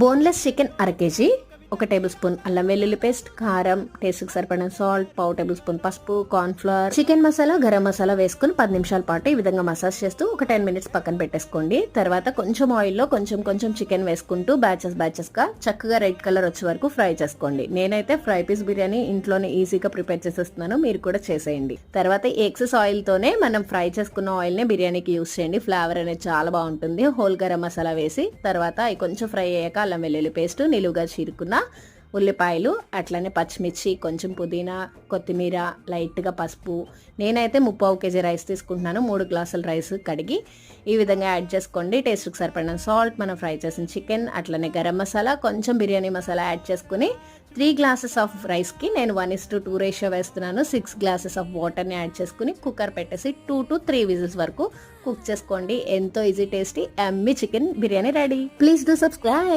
Boneless chicken అర KG, 1 table spoon అల్లం వెల్లుల్లి పేస్ట్, కారం, టేస్ట్కి సరిపడిన సాల్ట్, 1/2 టేబుల్ స్పూన్ పసుపు, corn flour, chicken masala, garam masala వేసుకుని 10 నిమిషాల పాటు ఈ విధంగా మసాజ్ చేస్తూ ఒక 10 మినిట్స్ పక్కన పెట్టేసుకోండి. తర్వాత కొంచెం ఆయిల్లో కొంచెం చికెన్ వేసుకుంటూ బ్యాచెస్ గా చక్కగా రెడ్ కలర్ వచ్చే వరకు ఫ్రై చేసుకోండి. నేనైతే ఫ్రై పీస్ బిర్యానీ ఇంట్లోనే ఈజీగా ప్రిపేర్ చేసేస్తున్నాను, మీరు కూడా చేసేయండి. తర్వాత ఎక్సెస్ ఆయిల్ తోనే మనం ఫ్రై చేసుకున్న ఆయిల్ నే బిర్యానీకి యూస్ చేయండి, ఫ్లేవర్ అనేది చాలా బాగుంటుంది. హోల్ గరం మసాలా వేసి తర్వాత కొంచెం ఫ్రై అయ్యాక అల్లం వెల్లుల్లి పేస్ట్, నిలువుగా చీరుకున్న ఉల్లిపాయలు, అట్లనే పచ్చిమిర్చి, కొంచెం పుదీనా, కొత్తిమీర, లైట్గా పసుపు. నేనైతే 3/4 కేజీ రైస్ తీసుకుంటున్నాను, 3 గ్లాసుల రైస్ కడిగి ఈ విధంగా యాడ్ చేసుకోండి. టేస్ట్కి సరిపడిన సాల్ట్, మనం ఫ్రై చేసిన చికెన్, అట్లనే గరం మసాలా, కొంచెం బిర్యానీ మసాలా యాడ్ చేసుకుని 3 గ్లాసెస్ ఆఫ్ రైస్కి నేను 1:2 రేషియో వేస్తున్నాను. 6 గ్లాసెస్ ఆఫ్ వాటర్ని యాడ్ చేసుకుని కుక్కర్ పెట్టేసి 2 to 3 విజిల్స్ వరకు కుక్ చేసుకోండి. ఎంతో easy, tasty, yummy chicken biryani ready. Please do subscribe.